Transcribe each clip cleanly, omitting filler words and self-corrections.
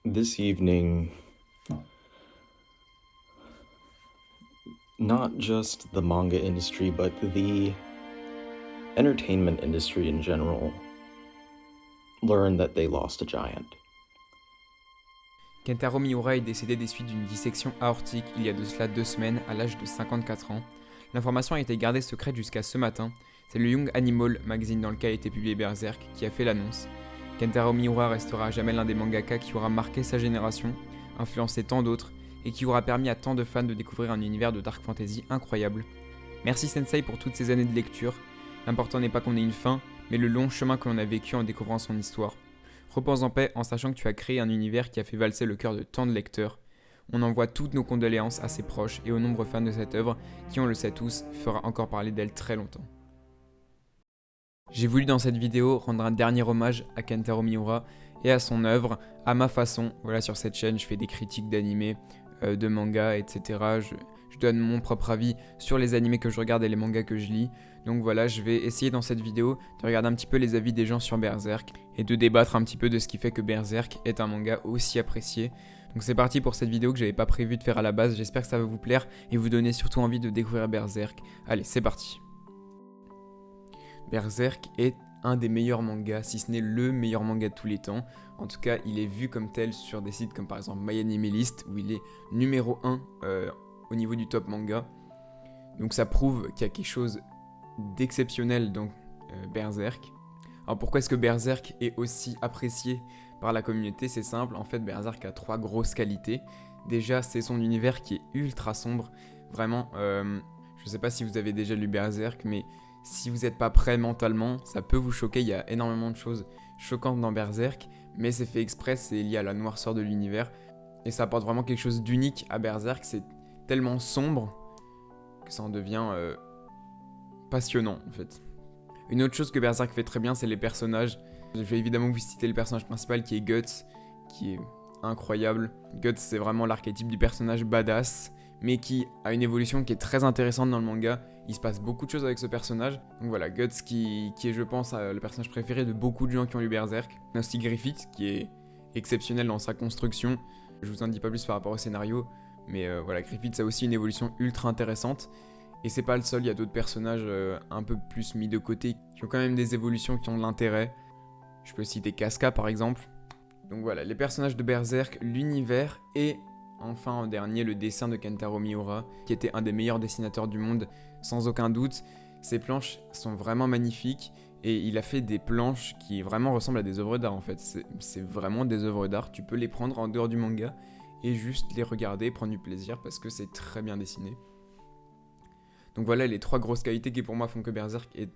This evening, not just the manga industry, but the entertainment industry in general learned that they lost a giant. Kentaro Miura est décédé des suites d'une dissection aortique il y a de cela 2 semaines à l'âge de 54 ans. L'information a été gardée secrète jusqu'à ce matin. C'est le Young Animal magazine dans lequel a été publié Berserk qui a fait l'annonce. Kentaro Miura restera à jamais l'un des mangaka qui aura marqué sa génération, influencé tant d'autres, et qui aura permis à tant de fans de découvrir un univers de dark fantasy incroyable. Merci Sensei pour toutes ces années de lecture. L'important n'est pas qu'on ait une fin, mais le long chemin que l'on a vécu en découvrant son histoire. Repose en paix en sachant que tu as créé un univers qui a fait valser le cœur de tant de lecteurs. On envoie toutes nos condoléances à ses proches et aux nombreux fans de cette œuvre qui, on le sait tous, fera encore parler d'elle très longtemps. J'ai voulu dans cette vidéo rendre un dernier hommage à Kentaro Miura et à son œuvre, à ma façon. Voilà, sur cette chaîne, je fais des critiques d'animés, de mangas, etc. Je donne mon propre avis sur les animés que je regarde et les mangas que je lis. Donc voilà, je vais essayer dans cette vidéo de regarder un petit peu les avis des gens sur Berserk et de débattre un petit peu de ce qui fait que Berserk est un manga aussi apprécié. Donc c'est parti pour cette vidéo que j'avais pas prévu de faire à la base. J'espère que ça va vous plaire et vous donner surtout envie de découvrir Berserk. Allez, c'est parti. Berserk est un des meilleurs mangas, si ce n'est le meilleur manga de tous les temps. En tout cas, il est vu comme tel sur des sites comme par exemple MyAnimeList, où il est numéro 1 au niveau du top manga. Donc ça prouve qu'il y a quelque chose d'exceptionnel dans Berserk. Alors pourquoi est-ce que Berserk est aussi apprécié par la communauté? C'est simple, en fait Berserk a 3 grosses qualités. Déjà, c'est son univers qui est ultra sombre. Vraiment, je sais pas si vous avez déjà lu Berserk, mais si vous n'êtes pas prêt mentalement, ça peut vous choquer. Il y a énormément de choses choquantes dans Berserk, mais c'est fait exprès, c'est lié à la noirceur de l'univers. Et ça apporte vraiment quelque chose d'unique à Berserk. C'est tellement sombre que ça en devient passionnant en fait. Une autre chose que Berserk fait très bien, c'est les personnages. Je vais évidemment vous citer le personnage principal qui est Guts, qui est incroyable. Guts, c'est vraiment l'archétype du personnage badass, mais qui a une évolution qui est très intéressante dans le manga. Il se passe beaucoup de choses avec ce personnage. Donc voilà, Guts qui est, je pense, le personnage préféré de beaucoup de gens qui ont lu Berserk. Mais aussi Griffith, qui est exceptionnel dans sa construction. Je vous en dis pas plus par rapport au scénario, mais voilà, Griffith a aussi une évolution ultra intéressante. Et c'est pas le seul, il y a d'autres personnages un peu plus mis de côté, qui ont quand même des évolutions qui ont de l'intérêt. Je peux citer Casca par exemple. Donc voilà, les personnages de Berserk, l'univers et enfin en dernier le dessin de Kentaro Miura, qui était un des meilleurs dessinateurs du monde, sans aucun doute. Ces planches sont vraiment magnifiques et il a fait des planches qui vraiment ressemblent à des œuvres d'art en fait. C'est vraiment des œuvres d'art, tu peux les prendre en dehors du manga et juste les regarder, prendre du plaisir parce que c'est très bien dessiné. Donc voilà les 3 grosses qualités qui pour moi font que Berserk est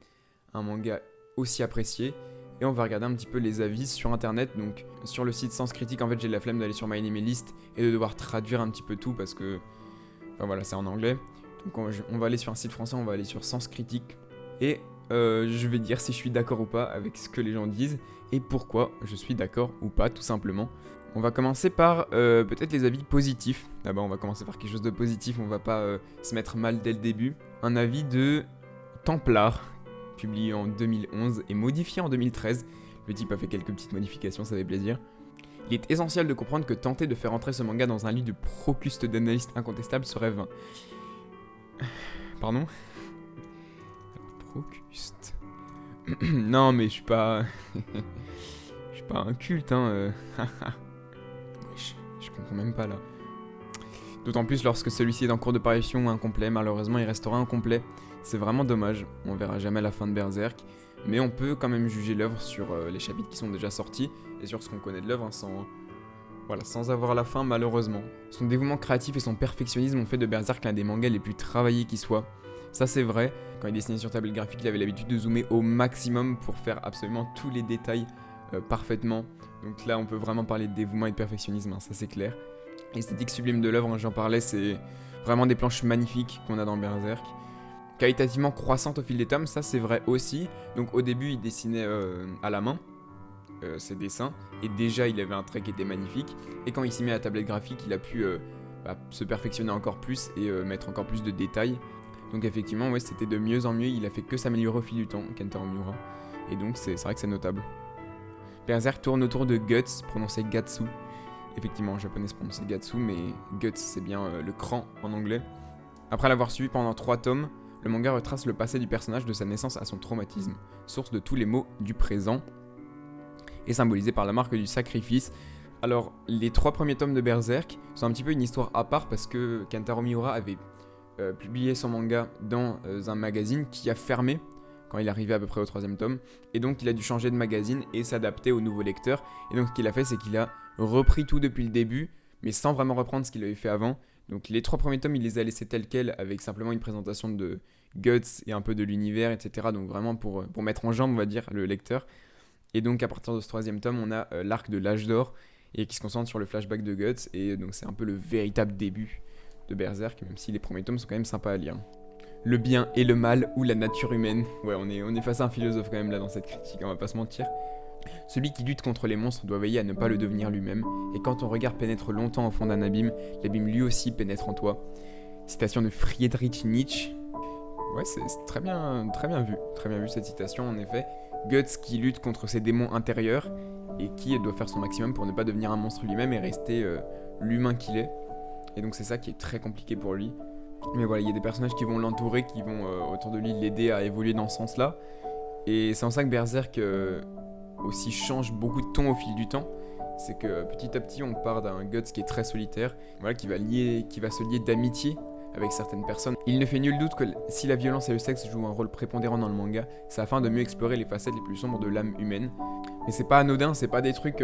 un manga aussi apprécié. Et on va regarder un petit peu les avis sur internet. Donc sur le site Sens Critique, en fait j'ai la flemme d'aller sur MyAnimeList et de devoir traduire un petit peu tout parce que, enfin voilà, c'est en anglais. Donc on va aller sur un site français, on va aller sur Sens Critique. Et je vais dire si je suis d'accord ou pas avec ce que les gens disent et pourquoi je suis d'accord ou pas tout simplement. On va commencer par peut-être les avis positifs. D'abord on va commencer par quelque chose de positif, on va pas se mettre mal dès le début. Un avis de Templar, publié en 2011 et modifié en 2013. Le type a fait quelques petites modifications, ça fait plaisir. Il est essentiel de comprendre que tenter de faire entrer ce manga dans un lit de procuste d'analystes incontestables serait vain. Pardon? Procuste. Non mais je suis pas... je suis pas un culte, hein. Je comprends même pas là. D'autant plus lorsque celui-ci est en cours de parution ou incomplet, malheureusement il restera incomplet. C'est vraiment dommage, on verra jamais la fin de Berserk, mais on peut quand même juger l'œuvre sur les chapitres qui sont déjà sortis et sur ce qu'on connaît de l'œuvre sans avoir la fin malheureusement. Son dévouement créatif et son perfectionnisme ont fait de Berserk l'un des mangas les plus travaillés qui soit. Ça c'est vrai, quand il dessinait sur tablette graphique, il avait l'habitude de zoomer au maximum pour faire absolument tous les détails parfaitement. Donc là on peut vraiment parler de dévouement et de perfectionnisme, hein, ça c'est clair. L'esthétique sublime de l'œuvre, j'en parlais, c'est vraiment des planches magnifiques qu'on a dans Berserk. Qualitativement croissante au fil des tomes, ça c'est vrai aussi. Donc au début il dessinait à la main ses dessins, et déjà il avait un trait qui était magnifique. Et quand il s'y met à la tablette graphique, il a pu se perfectionner encore plus et mettre encore plus de détails. Donc effectivement, ouais, c'était de mieux en mieux, il a fait que s'améliorer au fil du temps, Kentaro Miura. Et donc c'est vrai que c'est notable. Berserk tourne autour de Guts, prononcé Gatsu. Effectivement, en japonais se prononce Gatsu, mais Guts c'est bien le cran en anglais. Après l'avoir suivi pendant 3 tomes, le manga retrace le passé du personnage de sa naissance à son traumatisme, source de tous les maux du présent, et symbolisé par la marque du sacrifice. Alors, les 3 premiers tomes de Berserk sont un petit peu une histoire à part parce que Kentaro Miura avait publié son manga dans un magazine qui a fermé quand il arrivait à peu près au 3e tome, et donc il a dû changer de magazine et s'adapter aux nouveaux lecteurs, et donc ce qu'il a fait c'est qu'il a repris tout depuis le début, mais sans vraiment reprendre ce qu'il avait fait avant. Donc les 3 premiers tomes il les a laissés tels quels, avec simplement une présentation de Guts et un peu de l'univers, etc. Donc vraiment pour mettre en jambe on va dire le lecteur. Et donc à partir de ce 3e tome on a l'arc de l'âge d'or, et qui se concentre sur le flashback de Guts, et donc c'est un peu le véritable début de Berserk, même si les premiers tomes sont quand même sympas à lire. Le bien et le mal, ou la nature humaine. Ouais, on est face à un philosophe quand même là dans cette critique, on va pas se mentir. Celui qui lutte contre les monstres doit veiller à ne pas le devenir lui-même, et quand ton regard pénètre longtemps au fond d'un abîme, l'abîme lui aussi pénètre en toi. Citation de Friedrich Nietzsche. Ouais, c'est très bien vu cette citation en effet. Guts qui lutte contre ses démons intérieurs, et qui doit faire son maximum pour ne pas devenir un monstre lui-même et rester l'humain qu'il est. Et donc c'est ça qui est très compliqué pour lui. Mais voilà, il y a des personnages qui vont l'entourer, qui vont autour de lui l'aider à évoluer dans ce sens-là. Et c'est en ça que Berserk aussi change beaucoup de ton au fil du temps. C'est que petit à petit, on part d'un Guts qui est très solitaire, voilà, qui va se lier d'amitié avec certaines personnes. Il ne fait nul doute que si la violence et le sexe jouent un rôle prépondérant dans le manga, c'est afin de mieux explorer les facettes les plus sombres de l'âme humaine. Mais c'est pas anodin, c'est pas des trucs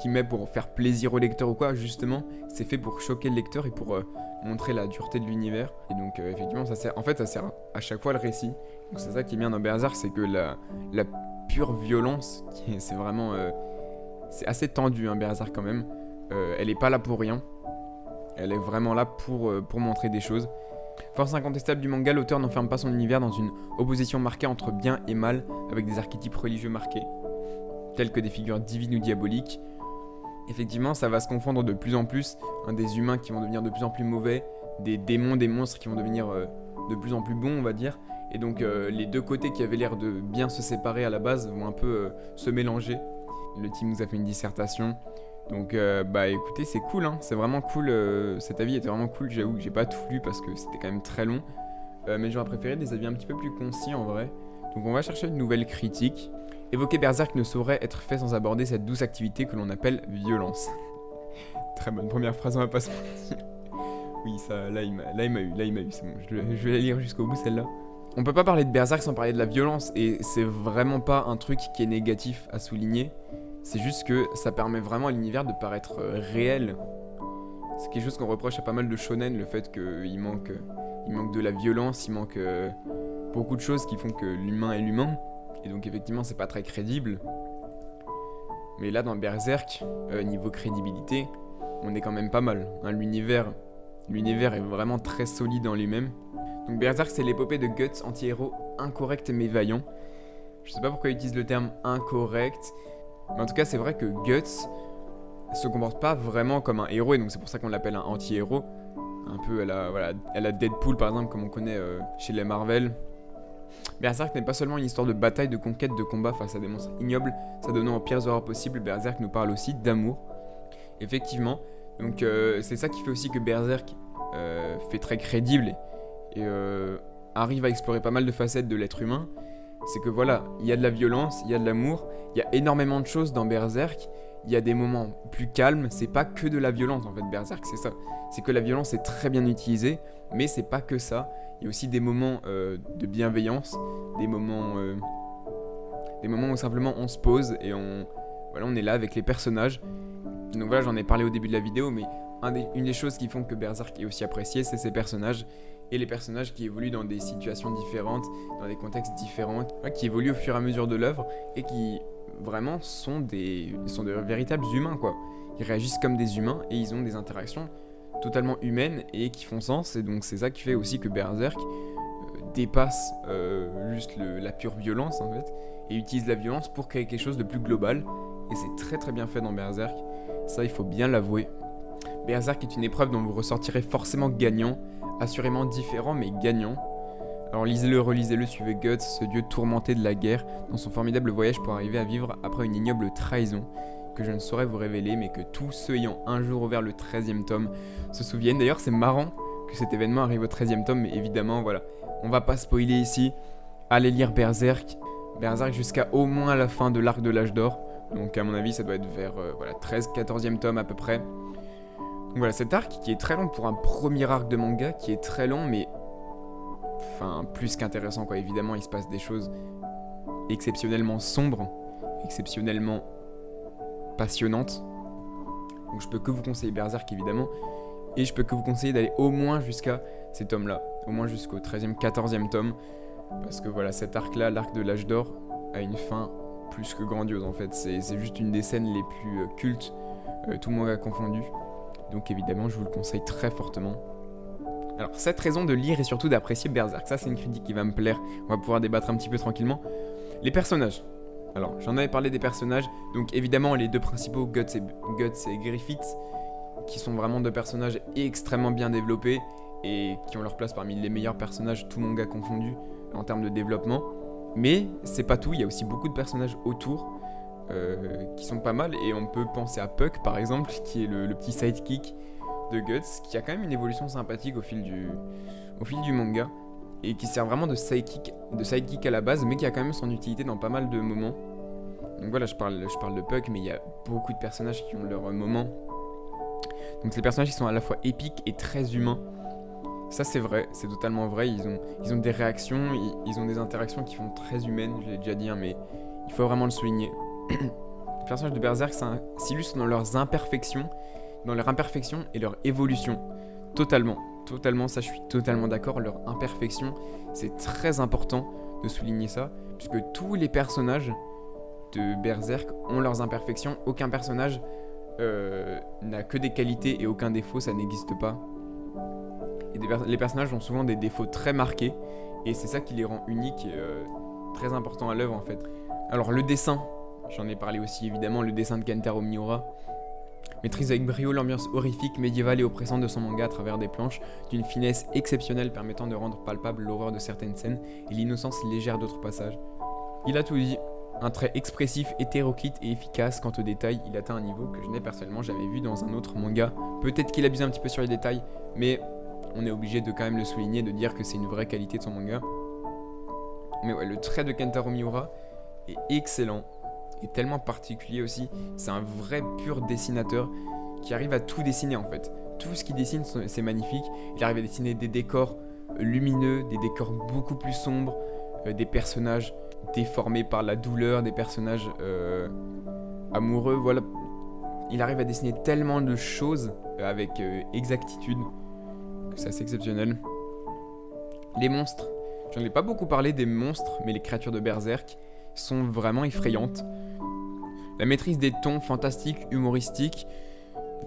qui met pour faire plaisir au lecteur ou quoi, justement, c'est fait pour choquer le lecteur et pour montrer la dureté de l'univers. Et donc effectivement, ça sert à chaque fois le récit. Donc c'est ça qui est bien dans Berserk, c'est que la pure violence, c'est vraiment... c'est assez tendu, hein, Berserk quand même. Elle est pas là pour rien. Elle est vraiment là pour montrer des choses. Force incontestable du manga, l'auteur n'enferme pas son univers dans une opposition marquée entre bien et mal, avec des archétypes religieux marqués, tels que des figures divines ou diaboliques. Effectivement, ça va se confondre de plus en plus, des humains qui vont devenir de plus en plus mauvais, des démons, des monstres qui vont devenir de plus en plus bons, on va dire. Et donc les deux côtés qui avaient l'air de bien se séparer à la base vont un peu se mélanger. Le team nous a fait une dissertation. Donc bah écoutez, c'est cool, hein. C'est vraiment cool, cet avis était vraiment cool, j'avoue que j'ai pas tout lu parce que c'était quand même très long, mais j'aurais préféré des avis un petit peu plus concis en vrai. Donc on va chercher une nouvelle critique. Évoquer Berserk ne saurait être fait sans aborder cette douce activité que l'on appelle violence. Très bonne première phrase, on va pas se mentir. Oui, ça, là il m'a eu, c'est bon, je vais la lire jusqu'au bout celle-là. On peut pas parler de Berserk sans parler de la violence, et c'est vraiment pas un truc qui est négatif à souligner. C'est juste que ça permet vraiment à l'univers de paraître réel. C'est quelque chose qu'on reproche à pas mal de shonen, le fait qu'il manque de la violence, il manque beaucoup de choses qui font que l'humain est l'humain. Et donc effectivement c'est pas très crédible. Mais là dans Berserk, niveau crédibilité, on est quand même pas mal. Hein, l'univers est vraiment très solide en lui-même. Donc Berserk c'est l'épopée de Guts, anti-héros incorrect mais vaillant. Je sais pas pourquoi il utilise le terme incorrect. Mais en tout cas, c'est vrai que Guts se comporte pas vraiment comme un héros, et donc c'est pour ça qu'on l'appelle un anti-héros. Un peu à la Deadpool par exemple, comme on connaît chez les Marvel. Berserk n'est pas seulement une histoire de bataille, de conquête, de combat face à des monstres ignobles, s'adonnant aux pires horreurs possibles. Berserk nous parle aussi d'amour. Effectivement, donc c'est ça qui fait aussi que Berserk fait très crédible et arrive à explorer pas mal de facettes de l'être humain. C'est que voilà, il y a de la violence, il y a de l'amour, il y a énormément de choses dans Berserk, il y a des moments plus calmes, c'est pas que de la violence en fait, Berserk c'est ça. C'est que la violence est très bien utilisée, mais c'est pas que ça. Il y a aussi des moments de bienveillance, des moments où simplement on se pose et on est là avec les personnages. Donc voilà, j'en ai parlé au début de la vidéo, mais une des choses qui font que Berserk est aussi apprécié, c'est ses personnages. Et les personnages qui évoluent dans des situations différentes, dans des contextes différents, qui évoluent au fur et à mesure de l'œuvre et qui vraiment sont de véritables humains quoi. Ils réagissent comme des humains et ils ont des interactions totalement humaines et qui font sens, et donc c'est ça qui fait aussi que Berserk dépasse juste la pure violence en fait, et utilise la violence pour créer quelque chose de plus global, et c'est très très bien fait dans Berserk, ça il faut bien l'avouer. Berserk est une épreuve dont vous ressortirez forcément gagnant, assurément différent mais gagnant. Alors lisez-le, relisez-le, suivez Guts, ce dieu tourmenté de la guerre, dans son formidable voyage pour arriver à vivre après une ignoble trahison, que je ne saurais vous révéler, mais que tous ceux ayant un jour ouvert le 13e tome se souviennent. D'ailleurs, c'est marrant que cet événement arrive au 13e tome, mais évidemment, voilà, on va pas spoiler ici. Allez lire Berserk jusqu'à au moins la fin de l'arc de l'âge d'or. Donc à mon avis, ça doit être vers 13-14e tome à peu près. Donc voilà, cet arc qui est très long pour un premier arc de manga, qui est très long, mais enfin plus qu'intéressant quoi. Évidemment, il se passe des choses exceptionnellement sombres, exceptionnellement passionnantes. Donc je peux que vous conseiller Berserk évidemment, et je peux que vous conseiller d'aller au moins jusqu'à ces tomes-là, au moins jusqu'au 13e, 14e tome, parce que voilà, cet arc-là, l'arc de l'âge d'or, a une fin plus que grandiose en fait. C'est juste une des scènes les plus cultes, tout manga confondu. Donc évidemment, je vous le conseille très fortement. Alors, cette raison de lire et surtout d'apprécier Berserk, ça c'est une critique qui va me plaire, on va pouvoir débattre un petit peu tranquillement. Les personnages. Alors, j'en avais parlé des personnages, donc évidemment les deux principaux, Guts et Griffith, qui sont vraiment deux personnages extrêmement bien développés et qui ont leur place parmi les meilleurs personnages, tout manga confondu, en termes de développement. Mais c'est pas tout, il y a aussi beaucoup de personnages autour qui sont pas mal, et on peut penser à Puck par exemple, qui est le petit sidekick de Guts, qui a quand même une évolution sympathique au fil du manga, et qui sert vraiment de sidekick à la base, mais qui a quand même son utilité dans pas mal de moments. Donc voilà, je parle de Puck, mais il y a beaucoup de personnages qui ont leur moment. Donc c'est des personnages qui sont à la fois épiques et très humains. Ça c'est vrai, c'est totalement vrai, ils ont des réactions, ils ont des interactions qui font très humaines, je l'ai déjà dit, hein, mais il faut vraiment le souligner. Les personnages de Berserk s'illustrent dans leurs imperfections, et leur évolution. Totalement, ça je suis totalement d'accord, leur imperfection, c'est très important de souligner ça, puisque tous les personnages de Berserk ont leurs imperfections, aucun personnage n'a que des qualités et aucun défaut, ça n'existe pas. Et les personnages ont souvent des défauts très marqués, et c'est ça qui les rend uniques et très important à l'œuvre en fait. Alors le dessin, j'en ai parlé aussi évidemment, le dessin de Kentaro Miura maîtrise avec brio l'ambiance horrifique, médiévale et oppressante de son manga à travers des planches, d'une finesse exceptionnelle permettant de rendre palpable l'horreur de certaines scènes et l'innocence légère d'autres passages. Il a tout dit, un trait expressif, hétéroclite et efficace. Quant aux détails, il atteint un niveau que je n'ai personnellement jamais vu dans un autre manga. Peut-être qu'il abuse un petit peu sur les détails, mais on est obligé de quand même le souligner, de dire que c'est une vraie qualité de son manga. Mais ouais, le trait de Kentaro Miura est excellent, est tellement particulier aussi. C'est un vrai pur dessinateur qui arrive à tout dessiner en fait. Tout ce qu'il dessine, c'est magnifique. Il arrive à dessiner des décors lumineux, des décors beaucoup plus sombres, des personnages déformés par la douleur, des personnages amoureux. Voilà, il arrive à dessiner tellement de choses avec exactitude que c'est assez exceptionnel. Les monstres. J'en ai pas beaucoup parlé des monstres, mais les créatures de Berserk sont vraiment effrayantes. La maîtrise des tons fantastiques, humoristiques,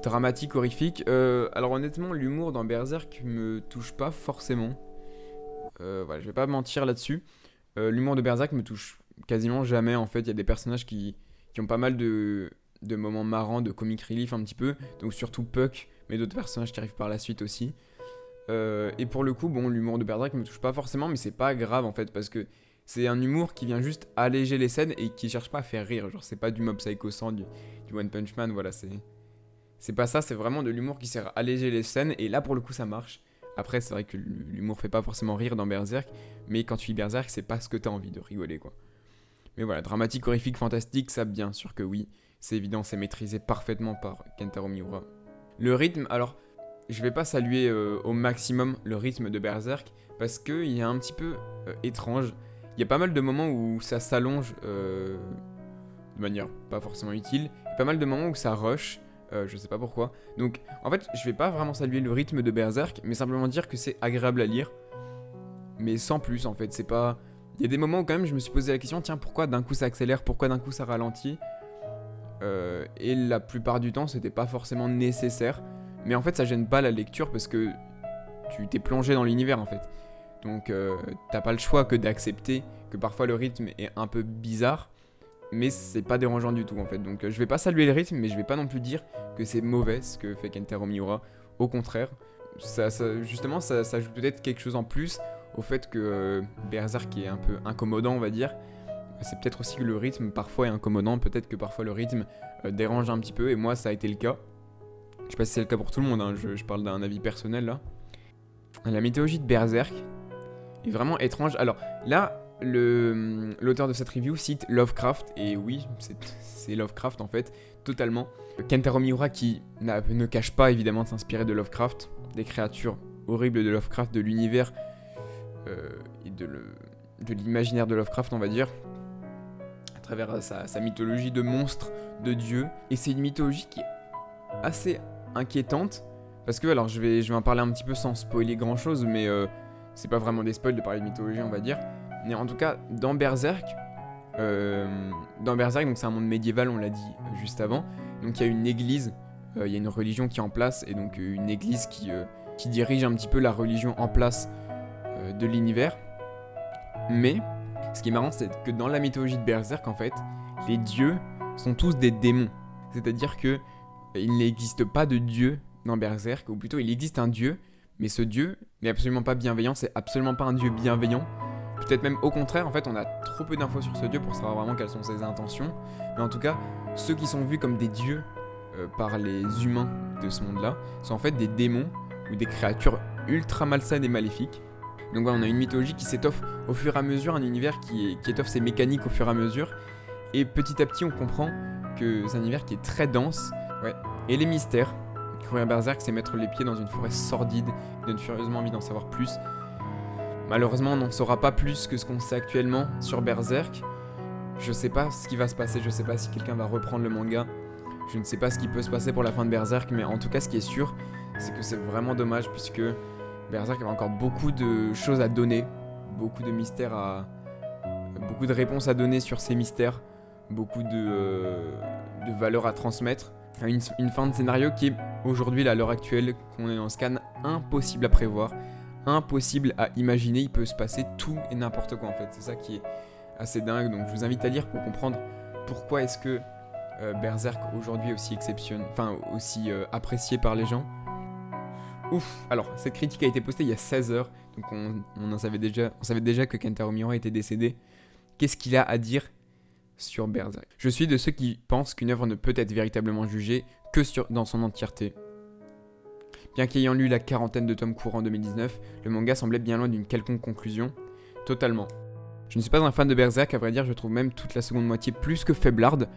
dramatiques, horrifiques. Alors honnêtement, l'humour dans Berserk me touche pas forcément. Voilà, je vais pas mentir là-dessus. L'humour de Berserk me touche quasiment jamais en fait. Il y a des personnages qui ont pas mal de moments marrants, de comic relief un petit peu. Donc surtout Puck, mais d'autres personnages qui arrivent par la suite aussi. Et pour le coup, bon, l'humour de Berserk me touche pas forcément, mais c'est pas grave en fait, parce que c'est un humour qui vient juste alléger les scènes et qui cherche pas à faire rire. Genre, c'est pas du Mob Psycho 100, du One Punch Man, voilà, c'est pas ça, c'est vraiment de l'humour qui sert à alléger les scènes, et là pour le coup ça marche. Après, c'est vrai que l'humour fait pas forcément rire dans Berserk, mais quand tu lis Berserk, c'est pas ce que t'as envie de rigoler quoi. Mais voilà, dramatique, horrifique, fantastique, ça bien sûr que oui, c'est évident, c'est maîtrisé parfaitement par Kentaro Miura. Le rythme, alors. Je vais pas saluer au maximum le rythme de Berserk parce qu'il est un petit peu étrange. Il y a pas mal de moments où ça s'allonge de manière pas forcément utile. Il y a pas mal de moments où ça rush, je sais pas pourquoi. Donc en fait, je vais pas vraiment saluer le rythme de Berserk, mais simplement dire que c'est agréable à lire. Mais sans plus en fait, c'est pas... Il y a des moments où quand même je me suis posé la question, tiens, pourquoi d'un coup ça accélère, pourquoi d'un coup ça ralentit et la plupart du temps, c'était pas forcément nécessaire. Mais en fait, ça gêne pas la lecture parce que tu t'es plongé dans l'univers en fait. Donc t'as pas le choix que d'accepter que parfois le rythme est un peu bizarre, mais c'est pas dérangeant du tout en fait. Donc je vais pas saluer le rythme, mais je vais pas non plus dire que c'est mauvais ce que fait Kentaro Miura. Au contraire, justement ça ajoute peut-être quelque chose en plus au fait que Berserk est un peu incommodant on va dire. c'est peut-être aussi que le rythme parfois est incommodant, peut-être que parfois le rythme dérange un petit peu, et moi ça a été le cas. Je sais pas si c'est le cas pour tout le monde, hein, je parle d'un avis personnel là. La mythologie de Berserk est vraiment étrange. Alors là, l'auteur de cette review cite Lovecraft, et oui, c'est Lovecraft en fait, totalement. Kentaro Miura qui ne cache pas évidemment de s'inspirer de Lovecraft, des créatures horribles de Lovecraft, de l'univers et de l'imaginaire de Lovecraft, on va dire, à travers sa mythologie de monstres, de dieux. Et c'est une mythologie qui est assez inquiétante, parce que, alors je vais en parler un petit peu sans spoiler grand chose, mais c'est pas vraiment des spoils de parler de mythologie, on va dire. Mais en tout cas, dans Berserk, donc c'est un monde médiéval, on l'a dit juste avant. Donc il y a une église, il y a une religion qui est en place, et donc une église qui dirige un petit peu la religion en place de l'univers. Mais ce qui est marrant, c'est que dans la mythologie de Berserk, en fait, les dieux sont tous des démons. C'est-à-dire que il n'existe pas de dieu dans Berserk, ou plutôt il existe un dieu, mais ce dieu n'est absolument pas bienveillant, c'est absolument pas un dieu bienveillant. Peut-être même au contraire, en fait, on a trop peu d'infos sur ce dieu pour savoir vraiment quelles sont ses intentions. Mais en tout cas, ceux qui sont vus comme des dieux par les humains de ce monde-là sont en fait des démons ou des créatures ultra malsaines et maléfiques. Donc voilà, on a une mythologie qui s'étoffe au fur et à mesure, un univers qui étoffe ses mécaniques au fur et à mesure. Et petit à petit, on comprend que c'est un univers qui est très dense. Ouais. Et les mystères. Courir Berserk, c'est mettre les pieds dans une forêt sordide, qui donne furieusement envie d'en savoir plus. Malheureusement, on n'en saura pas plus que ce qu'on sait actuellement sur Berserk. Je sais pas ce qui va se passer, je sais pas si quelqu'un va reprendre le manga. Je ne sais pas ce qui peut se passer pour la fin de Berserk, mais en tout cas, ce qui est sûr, c'est que c'est vraiment dommage, puisque Berserk avait encore beaucoup de choses à donner, beaucoup de mystères beaucoup de réponses à donner sur ces mystères, beaucoup de valeurs à transmettre. Une fin de scénario qui est aujourd'hui, à l'heure actuelle, qu'on est dans ce scan, impossible à prévoir, impossible à imaginer. Il peut se passer tout et n'importe quoi en fait. C'est ça qui est assez dingue. Donc je vous invite à lire pour comprendre pourquoi est-ce que Berserk aujourd'hui est aussi aussi apprécié par les gens. Ouf. Alors cette critique a été postée il y a 16 heures, donc on savait déjà que Kentaro Miura était décédé. Qu'est-ce qu'il a à dire sur Berserk? Je suis de ceux qui pensent qu'une œuvre ne peut être véritablement jugée que dans son entièreté. Bien qu'ayant lu la quarantaine de tomes courants en 2019, le manga semblait bien loin d'une quelconque conclusion. Totalement. Je ne suis pas un fan de Berserk, à vrai dire, je trouve même toute la seconde moitié plus que faiblarde.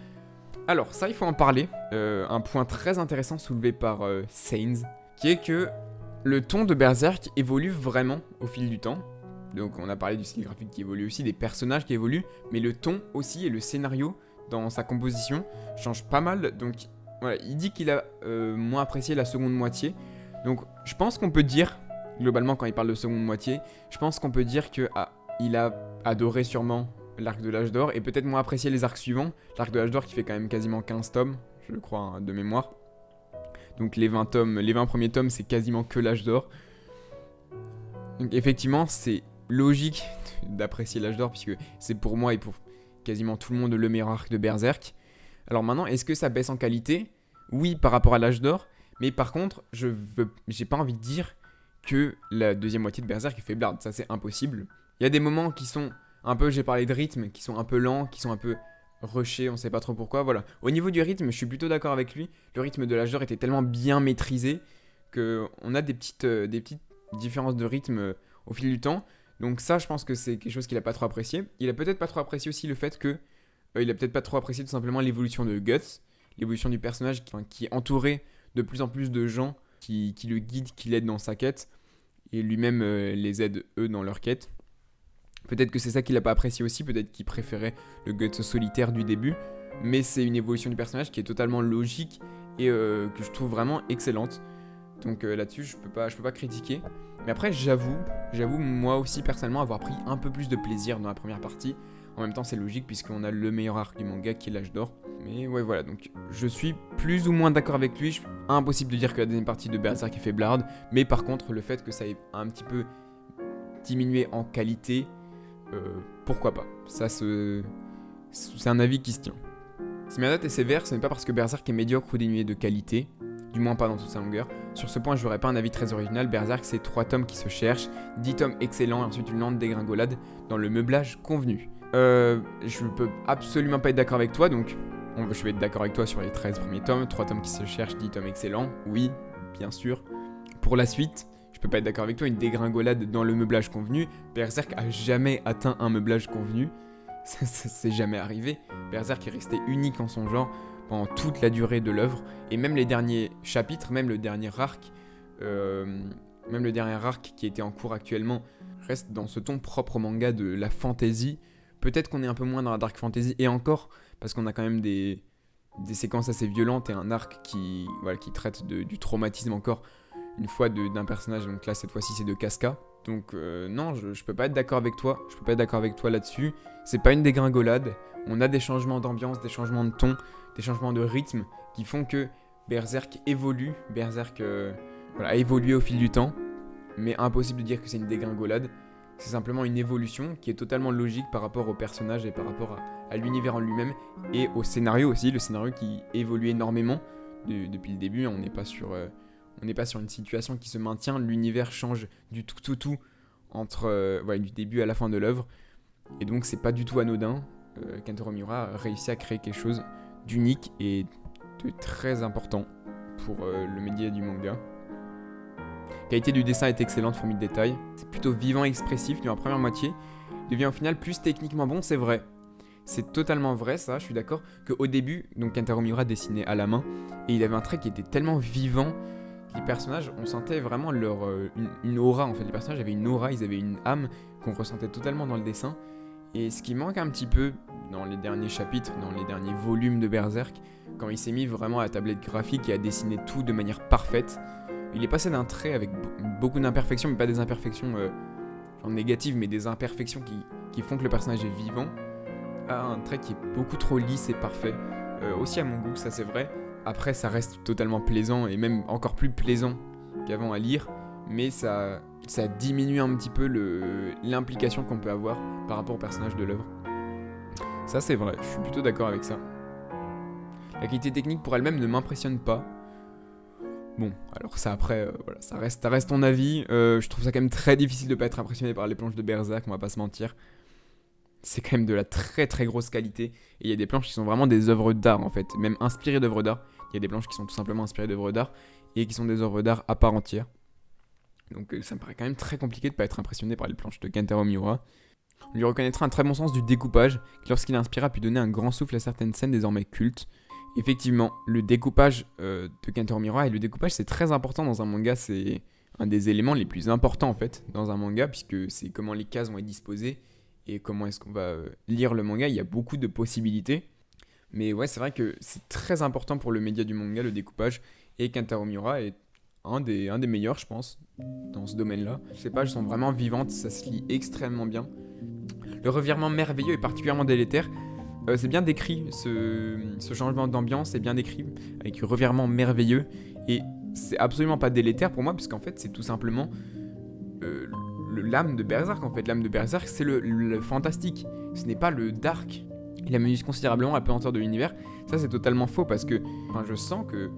Alors ça, il faut en parler. Un point très intéressant soulevé par Sainz, qui est que le ton de Berserk évolue vraiment au fil du temps. Donc on a parlé du style graphique qui évolue aussi, des personnages qui évoluent, mais le ton aussi et le scénario dans sa composition changent pas mal. Donc voilà, il dit qu'il a moins apprécié la seconde moitié. Donc je pense qu'on peut dire, globalement quand il parle de seconde moitié, je pense qu'on peut dire qu'il a adoré sûrement l'arc de l'âge d'or et peut-être moins apprécié les arcs suivants. L'arc de l'âge d'or qui fait quand même quasiment 15 tomes, je crois, hein, de mémoire. Donc les 20 premiers tomes, c'est quasiment que l'âge d'or. Donc effectivement, c'est logique d'apprécier l'âge d'or puisque c'est pour moi et pour quasiment tout le monde le meilleur arc de Berserk. Alors maintenant, est-ce que ça baisse en qualité? Oui, par rapport à l'âge d'or, mais par contre, j'ai pas envie de dire que la deuxième moitié de Berserk est faiblarde, ça c'est impossible. Il y a des moments qui sont un peu, j'ai parlé de rythme, qui sont un peu lents, qui sont un peu rushés, on sait pas trop pourquoi, voilà. Au niveau du rythme, je suis plutôt d'accord avec lui, le rythme de l'âge d'or était tellement bien maîtrisé qu'on a des petites différences de rythme au fil du temps. Donc ça, je pense que c'est quelque chose qu'il a pas trop apprécié. Il a peut-être pas trop apprécié aussi le fait que... il a peut-être pas trop apprécié tout simplement l'évolution de Guts, l'évolution du personnage qui est entouré de plus en plus de gens qui le guident, qui l'aident dans sa quête, et lui-même les aide eux dans leur quête. Peut-être que c'est ça qu'il a pas apprécié aussi, peut-être qu'il préférait le Guts solitaire du début, mais c'est une évolution du personnage qui est totalement logique et que je trouve vraiment excellente. Donc là-dessus, je peux pas critiquer. Mais après, j'avoue moi aussi personnellement avoir pris un peu plus de plaisir dans la première partie. En même temps, c'est logique puisqu'on a le meilleur arc du manga qui est l'âge d'or. Mais ouais, voilà, donc je suis plus ou moins d'accord avec lui. Impossible de dire que la deuxième partie de Berserk est faiblarde. Mais par contre, le fait que ça ait un petit peu diminué en qualité, pourquoi pas. Ça, c'est un avis qui se tient. Si ma note est sévère, ce n'est pas parce que Berserk est médiocre ou dénué de qualité. Du moins pas dans toute sa longueur. Sur ce point, je n'aurais pas un avis très original. Berserk, c'est 3 tomes qui se cherchent, 10 tomes excellents et ensuite une lente dégringolade dans le meublage convenu. Je peux absolument pas être d'accord avec toi, donc je vais être d'accord avec toi sur les 13 premiers tomes, 3 tomes qui se cherchent, 10 tomes excellents, oui, bien sûr. Pour la suite, je peux pas être d'accord avec toi, une dégringolade dans le meublage convenu. Berserk a jamais atteint un meublage convenu, ça c'est jamais arrivé. Berserk est resté unique en son genre pendant toute la durée de l'œuvre, et même les derniers chapitres, même le dernier arc qui était en cours actuellement, reste dans ce ton propre au manga de la fantasy. Peut-être qu'on est un peu moins dans la dark fantasy, et encore, parce qu'on a quand même des séquences assez violentes et un arc qui traite du traumatisme encore une fois d'un personnage, donc là cette fois-ci c'est de Casca. Donc non, je peux pas être d'accord avec toi, là-dessus. C'est pas une dégringolade, on a des changements d'ambiance, des changements de ton, des changements de rythme qui font que Berserk évolue, a évolué au fil du temps, mais impossible de dire que c'est une dégringolade. C'est simplement une évolution qui est totalement logique par rapport au personnage et par rapport à l'univers en lui-même et au scénario aussi, le scénario qui évolue énormément depuis le début. On n'est pas sur une situation qui se maintient, l'univers change du tout entre du début à la fin de l'œuvre, et donc c'est pas du tout anodin. Kentaro Miura a réussi à créer quelque chose d'unique et de très important pour le média du manga. La qualité du dessin est excellente, fourmi de détails. C'est plutôt vivant et expressif dans la première moitié. Il devient au final plus techniquement bon, c'est vrai. C'est totalement vrai, ça, je suis d'accord, qu'au début, donc Kentaro Miura dessinait à la main, et il avait un trait qui était tellement vivant. Les personnages, on sentait vraiment une aura, en fait. Les personnages avaient une aura, ils avaient une âme qu'on ressentait totalement dans le dessin. Et ce qui manque un petit peu dans les derniers chapitres, dans les derniers volumes de Berserk, quand il s'est mis vraiment à la tablette graphique et à dessiner tout de manière parfaite, il est passé d'un trait avec beaucoup d'imperfections, mais pas des imperfections genre négatives, mais des imperfections qui font que le personnage est vivant, à un trait qui est beaucoup trop lisse et parfait. Aussi à mon goût, ça c'est vrai. Après, ça reste totalement plaisant, et même encore plus plaisant qu'avant à lire, mais ça diminue un petit peu l'implication qu'on peut avoir par rapport au personnage de l'œuvre. Ça c'est vrai, je suis plutôt d'accord avec ça. La qualité technique pour elle-même ne m'impressionne pas. Bon, alors ça après, ça reste ton avis. Je trouve ça quand même très difficile de pas être impressionné par les planches de Berserk, on va pas se mentir. C'est quand même de la très très grosse qualité. Et il y a des planches qui sont vraiment des œuvres d'art en fait, même inspirées d'œuvres d'art. Il y a des planches qui sont tout simplement inspirées d'œuvres d'art et qui sont des œuvres d'art à part entière. Donc ça me paraît quand même très compliqué de pas être impressionné par les planches de Kentaro Miura. On lui reconnaîtra un très bon sens du découpage, qui lorsqu'il a inspiré a pu donner un grand souffle à certaines scènes désormais cultes. Effectivement, le découpage de Kentaro Miura, et le découpage c'est très important dans un manga, c'est un des éléments les plus importants en fait dans un manga, puisque c'est comment les cases vont être disposées et comment est-ce qu'on va lire le manga. Il y a beaucoup de possibilités, mais ouais, c'est vrai que c'est très important pour le média du manga, le découpage, et Kentaro Miura est un des meilleurs, je pense, dans ce domaine-là. Ces pages sont vraiment vivantes, ça se lit extrêmement bien. Le revirement merveilleux est particulièrement délétère. C'est bien décrit, ce changement d'ambiance est bien décrit, avec un revirement merveilleux, et c'est absolument pas délétère pour moi, puisqu'en fait c'est tout simplement l'âme de Berserk. En fait, l'âme de Berserk c'est le fantastique, ce n'est pas le dark. Il aménage considérablement la pesanteur de l'univers. Ça c'est totalement faux, parce que je sens que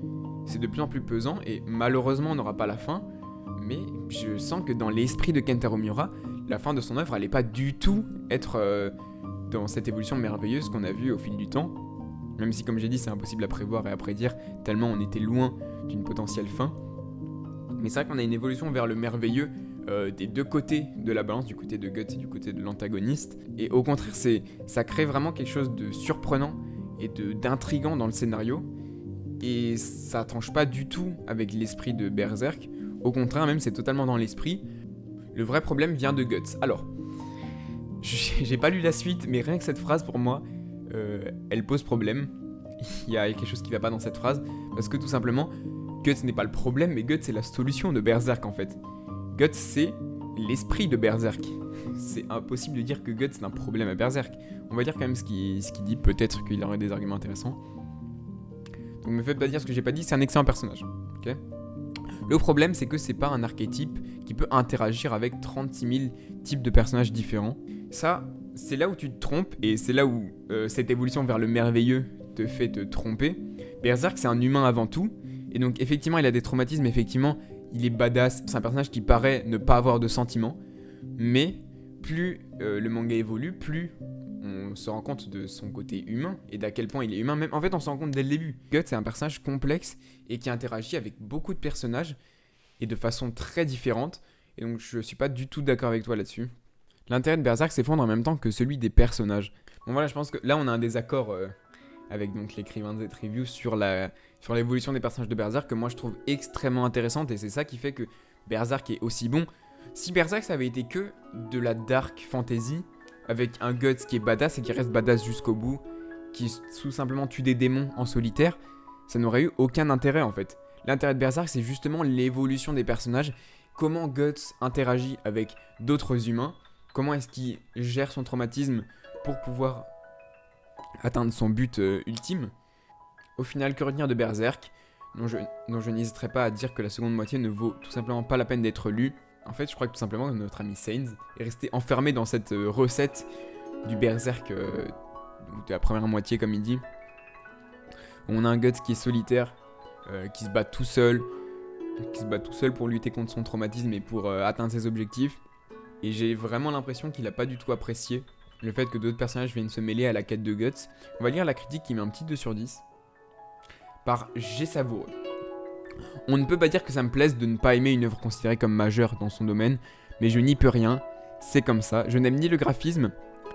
c'est de plus en plus pesant, et malheureusement on n'aura pas la fin, mais je sens que dans l'esprit de Kentaro Miura, la fin de son œuvre allait pas du tout être dans cette évolution merveilleuse qu'on a vue au fil du temps, même si comme j'ai dit c'est impossible à prévoir et à prédire tellement on était loin d'une potentielle fin. Mais c'est vrai qu'on a une évolution vers le merveilleux des deux côtés de la balance, du côté de Guts et du côté de l'antagoniste, et au contraire ça crée vraiment quelque chose de surprenant et d'intriguant dans le scénario, et ça tranche pas du tout avec l'esprit de Berserk, au contraire même c'est totalement dans l'esprit. Le vrai problème vient de Guts. Alors j'ai pas lu la suite, mais rien que cette phrase pour moi, elle pose problème. Il y a quelque chose qui va pas dans cette phrase, parce que tout simplement, Guts n'est pas le problème, mais Guts c'est la solution de Berserk en fait. Guts c'est l'esprit de Berserk. C'est impossible de dire que Guts c'est un problème à Berserk. On va dire quand même ce qu'il dit, peut-être qu'il aurait des arguments intéressants. Donc me faites pas dire ce que j'ai pas dit, c'est un excellent personnage. Ok ? Le problème c'est que c'est pas un archétype qui peut interagir avec 36 000 types de personnages différents. Ça, c'est là où tu te trompes, et c'est là où cette évolution vers le merveilleux te fait te tromper. Berserk, c'est un humain avant tout, et donc effectivement, il a des traumatismes, effectivement, il est badass, c'est un personnage qui paraît ne pas avoir de sentiments, mais plus le manga évolue, plus on se rend compte de son côté humain et d'à quel point il est humain. Même, en fait, on se rend compte dès le début. Guts est un personnage complexe et qui interagit avec beaucoup de personnages et de façon très différente. Et donc, je suis pas du tout d'accord avec toi là-dessus. L'intérêt de Berserk s'effondre en même temps que celui des personnages. Bon voilà, je pense que là, on a un désaccord avec donc l'écrivain de cette review sur l'évolution des personnages de Berserk que moi, je trouve extrêmement intéressante. Et c'est ça qui fait que Berserk est aussi bon. Si Berserk, ça avait été que de la dark fantasy, avec un Guts qui est badass et qui reste badass jusqu'au bout, qui tout simplement tue des démons en solitaire, ça n'aurait eu aucun intérêt en fait. L'intérêt de Berserk, c'est justement l'évolution des personnages, comment Guts interagit avec d'autres humains, comment est-ce qu'il gère son traumatisme pour pouvoir atteindre son but ultime. Au final, que retenir de Berserk, dont je n'hésiterai pas à dire que la seconde moitié ne vaut tout simplement pas la peine d'être lue. En fait, je crois que tout simplement notre ami Sainz est resté enfermé dans cette recette du Berserk de la première moitié, comme il dit. On a un Guts qui est solitaire, qui se bat tout seul pour lutter contre son traumatisme et pour atteindre ses objectifs. Et j'ai vraiment l'impression qu'il n'a pas du tout apprécié le fait que d'autres personnages viennent se mêler à la quête de Guts. On va lire la critique qui met un petit 2 sur 10 par G Savoureux. On ne peut pas dire que ça me plaise de ne pas aimer une œuvre considérée comme majeure dans son domaine, mais je n'y peux rien, c'est comme ça. Je n'aime ni le graphisme,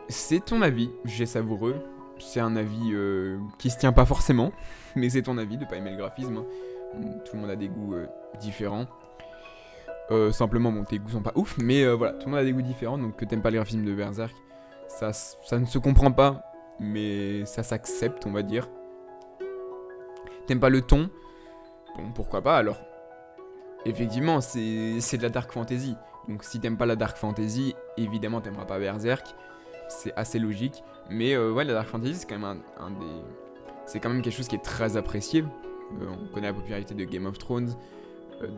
c'est ton avis, G Savoureux. C'est un avis qui se tient pas forcément, mais c'est ton avis de pas aimer le graphisme. Tout le monde a des goûts différents. Simplement, bon, tes goûts sont pas ouf, mais voilà, tout le monde a des goûts différents, donc que t'aimes pas le graphisme de Berserk, ça ne se comprend pas, mais ça s'accepte, on va dire. T'aimes pas le ton? Bon, pourquoi pas alors? Effectivement, c'est de la dark fantasy, donc si t'aimes pas la dark fantasy, évidemment t'aimeras pas Berserk, c'est assez logique, mais ouais, la dark fantasy c'est quand même c'est quand même quelque chose qui est très apprécié. On connaît la popularité de Game of Thrones,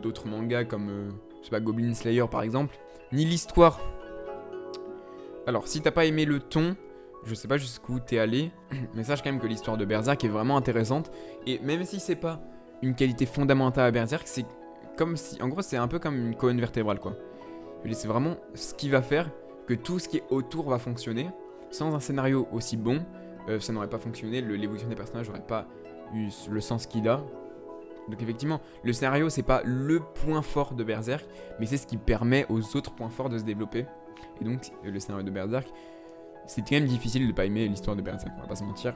d'autres mangas comme je sais pas, Goblin Slayer par exemple, ni l'histoire. Alors, si t'as pas aimé le ton, je sais pas jusqu'où t'es allé, mais sache quand même que l'histoire de Berserk est vraiment intéressante, et même si c'est pas une qualité fondamentale à Berserk, c'est comme si, en gros, c'est un peu comme une colonne vertébrale, quoi. C'est vraiment ce qui va faire que tout ce qui est autour va fonctionner. Sans un scénario aussi bon, ça n'aurait pas fonctionné, l'évolution des personnages n'aurait pas eu le sens qu'il a. Donc effectivement, le scénario c'est pas le point fort de Berserk, mais c'est ce qui permet aux autres points forts de se développer. Et donc le scénario de Berserk, c'est quand même difficile de pas aimer l'histoire de Berserk, on va pas se mentir.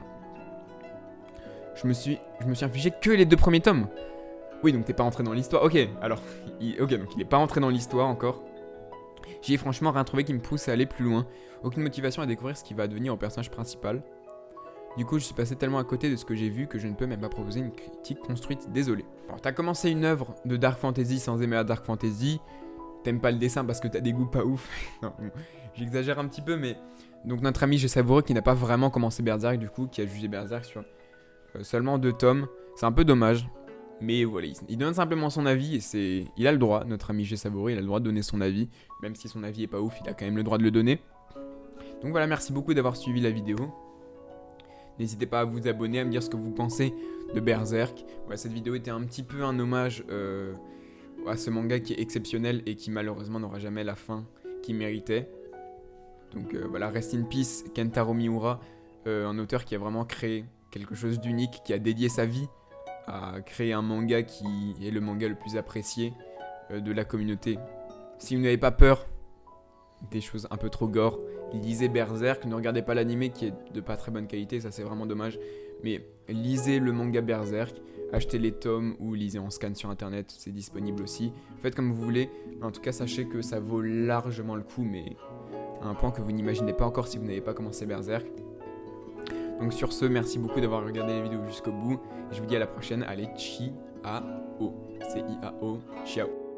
Je me suis infligé que les 2 premiers tomes. Oui, donc t'es pas rentré dans l'histoire. Ok, alors, donc il est pas rentré dans l'histoire encore. J'ai franchement rien trouvé qui me pousse à aller plus loin. Aucune motivation à découvrir ce qui va devenir au personnage principal. Du coup, je suis passé tellement à côté de ce que j'ai vu que je ne peux même pas proposer une critique construite, désolé. Alors, t'as commencé une œuvre de Dark Fantasy sans aimer la Dark Fantasy. T'aimes pas le dessin parce que t'as des goûts pas ouf. Non, bon, j'exagère un petit peu, mais... Donc notre ami G Savoureux qui n'a pas vraiment commencé Berserk, du coup, qui a jugé Berserk sur seulement 2 tomes. C'est un peu dommage. Mais voilà, il donne simplement son avis et il a le droit, notre ami G Savoureux, il a le droit de donner son avis. Même si son avis est pas ouf, il a quand même le droit de le donner. Donc voilà, merci beaucoup d'avoir suivi la vidéo. N'hésitez pas à vous abonner, à me dire ce que vous pensez de Berserk. Ouais, cette vidéo était un petit peu un hommage à ce manga qui est exceptionnel et qui malheureusement n'aura jamais la fin qu'il méritait. Donc voilà, rest in peace Kentaro Miura, un auteur qui a vraiment créé quelque chose d'unique, qui a dédié sa vie à créer un manga qui est le manga le plus apprécié de la communauté. Si vous n'avez pas peur des choses un peu trop gore, lisez Berserk, ne regardez pas l'anime qui est de pas très bonne qualité, ça c'est vraiment dommage, mais lisez le manga Berserk, achetez les tomes ou lisez en scan sur internet, c'est disponible aussi, faites comme vous voulez, mais en tout cas sachez que ça vaut largement le coup, mais à un point que vous n'imaginez pas encore si vous n'avez pas commencé Berserk. Donc sur ce, merci beaucoup d'avoir regardé les vidéos jusqu'au bout, et je vous dis à la prochaine, allez, ciao, C-I-A-O, ciao.